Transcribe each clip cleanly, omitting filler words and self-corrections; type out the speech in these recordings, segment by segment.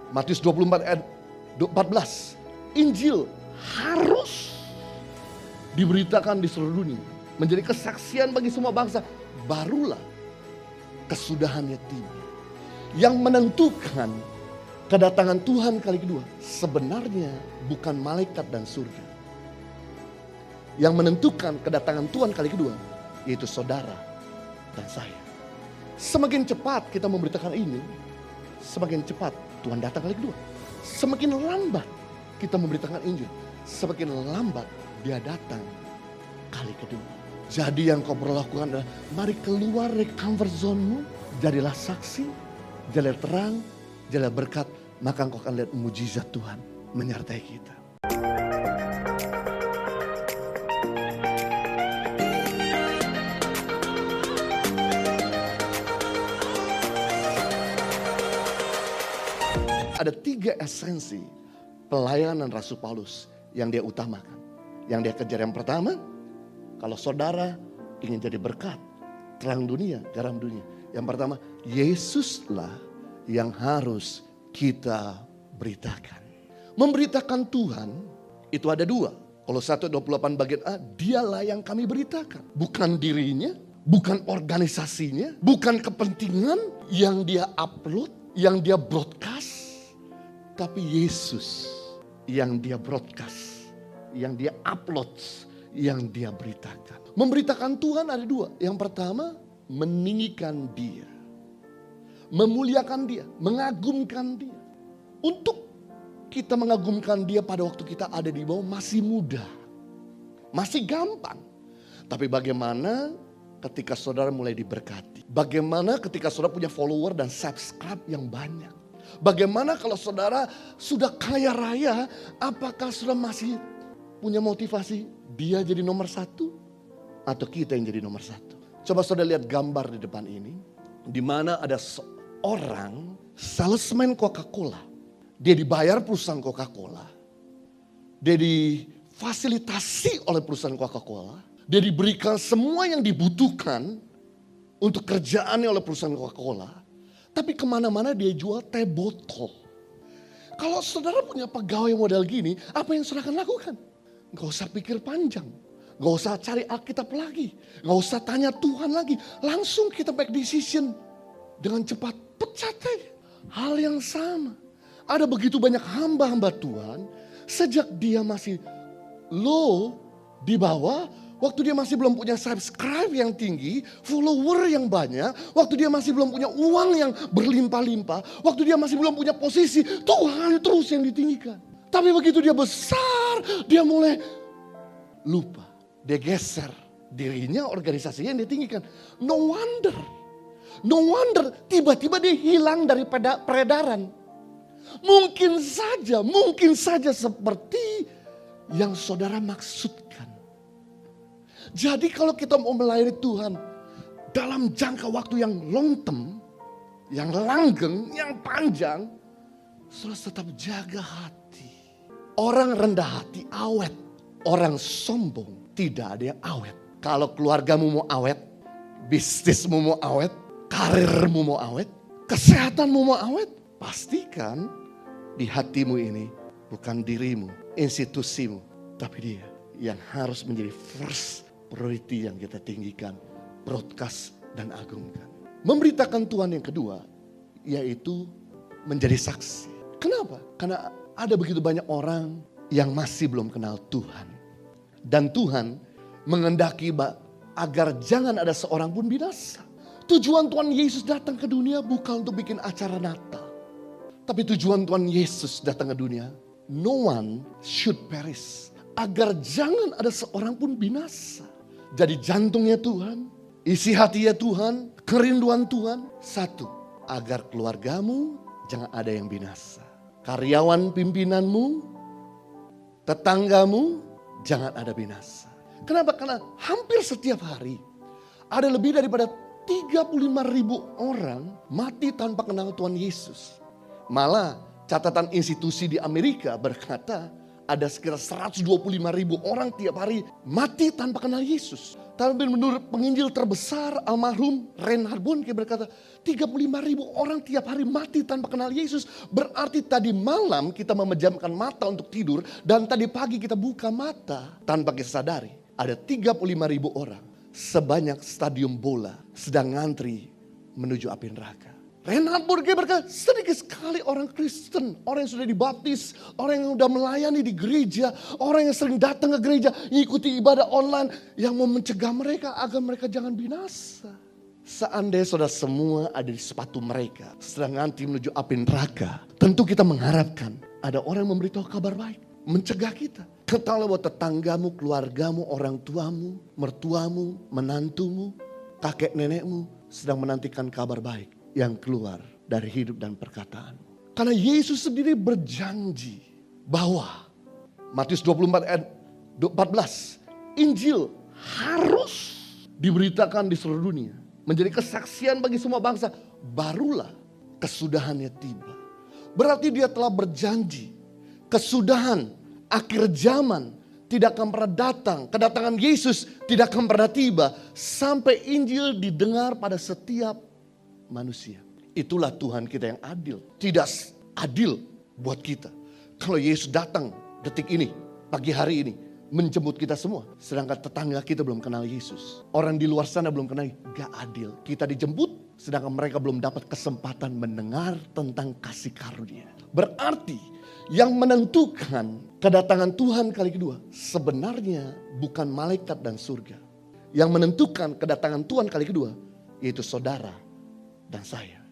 Matius 24 ayat 14. Injil harus diberitakan di seluruh dunia. Menjadi kesaksian bagi semua bangsa. Barulah kesudahannya tiba. Yang menentukan kedatangan Tuhan kali kedua sebenarnya bukan malaikat dan surga. Yang menentukan kedatangan Tuhan kali kedua yaitu saudara dan saya. Semakin cepat kita memberitakan ini, semakin cepat Tuhan datang kali kedua. Semakin lambat kita memberitakan Injil, semakin lambat dia datang kali kedua. Jadi yang kau perlu lakukan adalah mari keluar dari comfort zone-mu, jadilah saksi, jadilah terang, jadilah berkat, maka engkau akan lihat mujizat Tuhan menyertai kita. Ada 3 esensi pelayanan Rasul Paulus yang dia utamakan. Yang dia kejar yang pertama, kalau saudara ingin jadi berkat, terang dunia, garam dunia. Yang pertama, Yesuslah yang harus kita beritakan. Memberitakan Tuhan itu ada 2. Kalau 1:28 bagian A, dialah yang kami beritakan. Bukan dirinya, bukan organisasinya, bukan kepentingan yang dia upload, yang dia broadcast. Tapi Yesus yang dia broadcast, yang dia upload, yang dia beritakan. Memberitakan Tuhan ada 2. Yang pertama, meninggikan dia. Memuliakan dia, mengagumkan dia. Untuk kita mengagumkan dia pada waktu kita ada di bawah masih mudah. Masih gampang. Tapi bagaimana ketika saudara mulai diberkati? Bagaimana ketika saudara punya follower dan subscribe yang banyak? Bagaimana kalau saudara sudah kaya raya, apakah saudara masih punya motivasi dia jadi nomor 1? Atau kita yang jadi nomor 1? Coba saudara lihat gambar di depan ini. Di mana ada seorang salesman Coca-Cola. Dia dibayar perusahaan Coca-Cola. Dia difasilitasi oleh perusahaan Coca-Cola. Dia diberikan semua yang dibutuhkan untuk kerjaannya oleh perusahaan Coca-Cola. Tapi kemana-mana dia jual teh botol. Kalau saudara punya pegawai model gini, apa yang saudara akan lakukan? Gak usah pikir panjang. Gak usah cari Alkitab lagi. Gak usah tanya Tuhan lagi. Langsung kita make decision. Dengan cepat pecat aja. Hal yang sama. Ada begitu banyak hamba-hamba Tuhan. Sejak dia masih low di bawah. Waktu dia masih belum punya subscribe yang tinggi, follower yang banyak, waktu dia masih belum punya uang yang berlimpah-limpah, waktu dia masih belum punya posisi, Tuhan terus yang ditinggikan. Tapi begitu dia besar, dia mulai lupa. Dia geser dirinya, organisasinya yang ditinggikan. No wonder tiba-tiba dia hilang dari peredaran. Mungkin saja seperti yang saudara maksudkan. Jadi kalau kita mau melayani Tuhan dalam jangka waktu yang long term, yang langgeng, yang panjang, saudara tetap jaga hati. Orang rendah hati awet, orang sombong tidak ada yang awet. Kalau keluargamu mau awet, bisnismu mau awet, karirmu mau awet, kesehatanmu mau awet, pastikan di hatimu ini bukan dirimu, institusimu, tapi dia yang harus menjadi first priority yang kita tinggikan, broadcast dan agungkan. Memberitakan Tuhan yang kedua, yaitu menjadi saksi. Kenapa? Karena ada begitu banyak orang yang masih belum kenal Tuhan. Dan Tuhan mengendaki agar jangan ada seorang pun binasa. Tujuan Tuhan Yesus datang ke dunia bukan untuk bikin acara Natal. Tapi tujuan Tuhan Yesus datang ke dunia, no one should perish. Agar jangan ada seorang pun binasa. Jadi jantungnya Tuhan, isi hatinya Tuhan, kerinduan Tuhan. 1, agar keluargamu jangan ada yang binasa. Karyawan pimpinanmu, tetanggamu jangan ada binasa. Kenapa? Karena hampir setiap hari ada lebih daripada 35.000 orang mati tanpa kenal Tuhan Yesus. Malah catatan institusi di Amerika berkata, ada sekitar 125.000 orang tiap hari mati tanpa kenal Yesus. Tapi menurut penginjil terbesar almarhum Reinhard Bonnke berkata 35.000 orang tiap hari mati tanpa kenal Yesus. Berarti tadi malam kita memejamkan mata untuk tidur dan tadi pagi kita buka mata tanpa kita sadari. Ada 35.000 orang sebanyak stadium bola sedang ngantri menuju api neraka. Reinhard Bonnke berkata sedikit sekali orang Kristen, orang yang sudah dibaptis, orang yang sudah melayani di gereja, orang yang sering datang ke gereja, ikuti ibadah online yang mau mencegah mereka agar mereka jangan binasa. Seandainya saudara semua ada di sepatu mereka sedang ngantri menuju api neraka, tentu kita mengharapkan ada orang yang memberitahu kabar baik, mencegah kita. Ketahuilah bahwa tetanggamu, keluargamu, orang tuamu, mertuamu, menantumu, kakek nenekmu sedang menantikan kabar baik yang keluar dari hidup dan perkataan. Karena Yesus sendiri berjanji bahwa Matius 24 ayat 14, Injil harus diberitakan di seluruh dunia, menjadi kesaksian bagi semua bangsa, barulah kesudahannya tiba. Berarti dia telah berjanji kesudahan akhir zaman tidak akan pernah datang, kedatangan Yesus tidak akan pernah tiba sampai Injil didengar pada setiap manusia. Itulah Tuhan kita yang adil. Tidak adil buat kita kalau Yesus datang detik ini, pagi hari ini, menjemput kita semua, sedangkan tetangga kita belum kenal Yesus. Orang di luar sana belum kenal. Gak adil. Kita dijemput sedangkan mereka belum dapat kesempatan mendengar tentang kasih karunia. Berarti yang menentukan kedatangan Tuhan kali kedua sebenarnya bukan malaikat dan surga. Yang menentukan kedatangan Tuhan kali kedua yaitu saudara dan saya.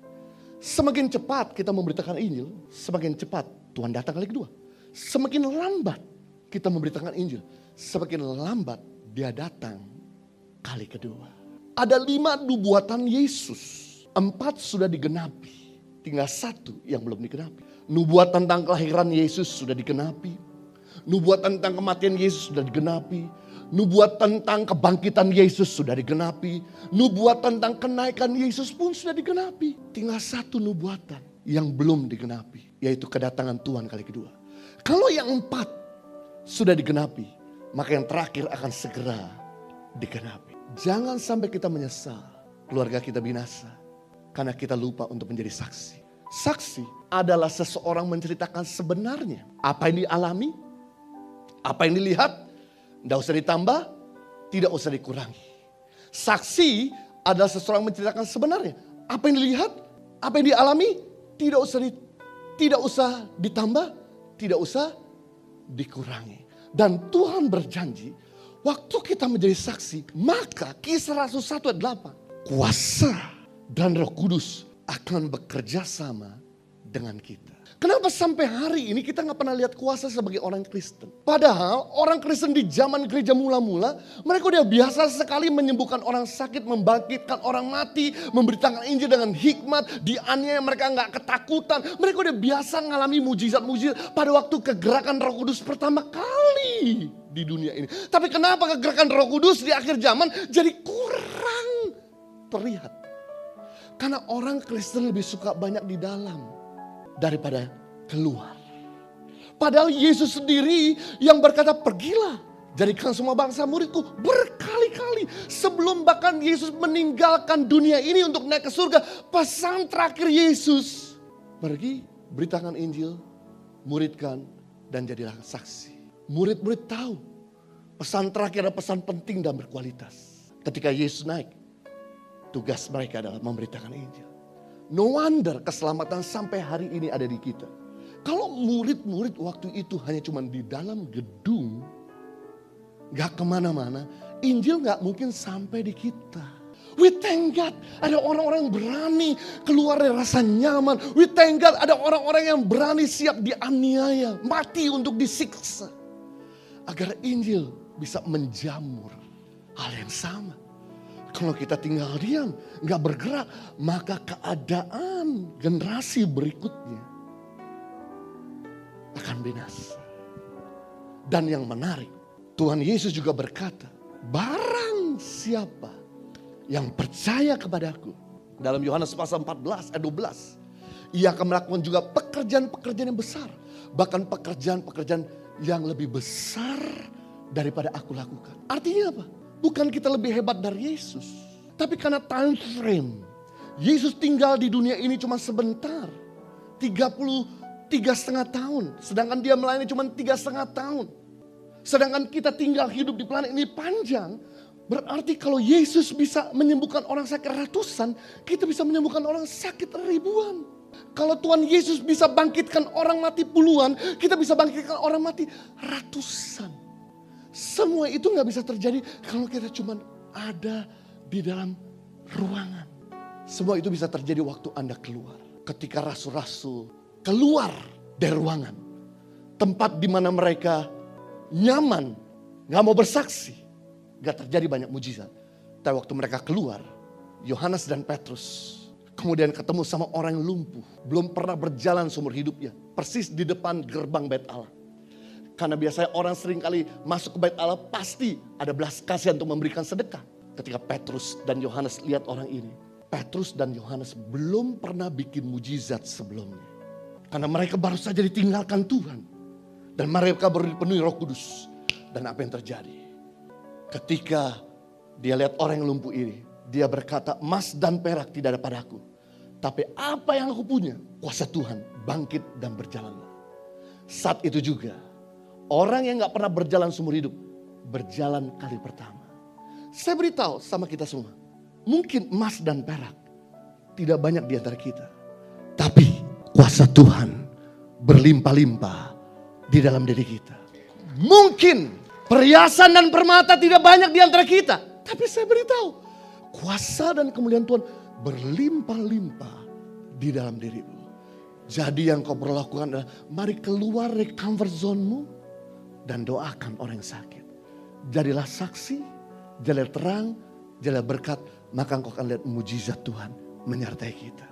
Semakin cepat kita memberitakan Injil, semakin cepat Tuhan datang kali kedua. Semakin lambat kita memberitakan Injil, semakin lambat dia datang kali kedua. Ada 5 nubuatan Yesus, 4 sudah digenapi, tinggal 1 yang belum digenapi. Nubuat tentang kelahiran Yesus sudah digenapi, nubuat tentang kematian Yesus sudah digenapi, nubuat tentang kebangkitan Yesus sudah digenapi. Nubuat tentang kenaikan Yesus pun sudah digenapi. Tinggal 1 nubuatan yang belum digenapi, yaitu kedatangan Tuhan kali kedua. Kalau yang 4 sudah digenapi, maka yang terakhir akan segera digenapi. Jangan sampai kita menyesal keluarga kita binasa karena kita lupa untuk menjadi saksi. Saksi adalah seseorang menceritakan sebenarnya apa yang dialami, apa yang dilihat. Tidak usah ditambah, tidak usah dikurangi. Saksi adalah seseorang menceritakan sebenarnya. Apa yang dilihat, apa yang dialami, tidak usah ditambah, tidak usah dikurangi. Dan Tuhan berjanji, waktu kita menjadi saksi, maka Kisah Rasul 1 ayat 8, kuasa dan Roh Kudus akan bekerja sama dengan kita. Kenapa sampai hari ini kita gak pernah lihat kuasa sebagai orang Kristen? Padahal orang Kristen di zaman gereja mula-mula, mereka udah biasa sekali menyembuhkan orang sakit, membangkitkan orang mati, memberitakan Injil dengan hikmat, dianiaya mereka gak ketakutan. Mereka udah biasa ngalami mujizat-mujizat pada waktu kegerakan Roh Kudus pertama kali di dunia ini. Tapi kenapa kegerakan Roh Kudus di akhir zaman jadi kurang terlihat? Karena orang Kristen lebih suka banyak di dalam daripada keluar. Padahal Yesus sendiri yang berkata, pergilah, jadikan semua bangsa muridku, berkali-kali. Sebelum bahkan Yesus meninggalkan dunia ini untuk naik ke surga, pesan terakhir Yesus, pergi, beritakan Injil, muridkan, dan jadilah saksi. Murid-murid tahu, pesan terakhir adalah pesan penting dan berkualitas. Ketika Yesus naik, tugas mereka adalah memberitakan Injil. No wonder keselamatan sampai hari ini ada di kita. Kalau murid-murid waktu itu hanya cuma di dalam gedung, gak kemana-mana, Injil gak mungkin sampai di kita. We thank God ada orang-orang yang berani keluar dari rasa nyaman. We thank God ada orang-orang yang berani siap dianiaya, mati untuk disiksa. Agar Injil bisa menjamur. Hal yang sama. Kalau kita tinggal diam, gak bergerak, maka keadaan generasi berikutnya akan binasa. Dan yang menarik, Tuhan Yesus juga berkata, barang siapa yang percaya kepadaku, dalam Yohanes pasal 14 ayat 12, ia akan melakukan juga pekerjaan-pekerjaan yang besar. Bahkan pekerjaan-pekerjaan yang lebih besar daripada aku lakukan. Artinya apa? Bukan kita lebih hebat dari Yesus. Tapi karena time frame. Yesus tinggal di dunia ini cuma sebentar. 33,5 tahun. Sedangkan dia melayani cuma 3,5 tahun. Sedangkan kita tinggal hidup di planet ini panjang. Berarti kalau Yesus bisa menyembuhkan orang sakit ratusan, kita bisa menyembuhkan orang sakit ribuan. Kalau Tuhan Yesus bisa bangkitkan orang mati puluhan, kita bisa bangkitkan orang mati ratusan. Semua itu gak bisa terjadi kalau kita cuma ada di dalam ruangan. Semua itu bisa terjadi waktu Anda keluar. Ketika rasul-rasul keluar dari ruangan. Tempat di mana mereka nyaman, gak mau bersaksi. Gak terjadi banyak mujizat. Tapi waktu mereka keluar, Yohanes dan Petrus kemudian ketemu sama orang yang lumpuh. Belum pernah berjalan seumur hidupnya. Persis di depan gerbang Bait Allah. Karena biasanya orang sering kali masuk ke Bait Allah pasti ada belas kasihan untuk memberikan sedekah. Ketika Petrus dan Yohanes lihat orang ini. Petrus dan Yohanes belum pernah bikin mujizat sebelumnya. Karena mereka baru saja ditinggalkan Tuhan. Dan mereka baru dipenuhi Roh Kudus. Dan apa yang terjadi? Ketika dia lihat orang yang lumpuh ini, dia berkata, emas dan perak tidak ada padaku. Tapi apa yang aku punya, kuasa Tuhan, bangkit dan berjalanlah. Saat itu juga, orang yang gak pernah berjalan seumur hidup, berjalan kali pertama. Saya beritahu sama kita semua, mungkin emas dan perak tidak banyak di antara kita. Tapi kuasa Tuhan berlimpah-limpah di dalam diri kita. Mungkin perhiasan dan permata tidak banyak di antara kita. Tapi saya beritahu, kuasa dan kemuliaan Tuhan berlimpah-limpah di dalam dirimu. Jadi yang kau perlu lakukan adalah mari keluar dari comfort zone-mu dan doakan orang yang sakit. Jadilah saksi, jadilah terang, jadilah berkat, maka engkau akan lihat mujizat Tuhan menyertai kita.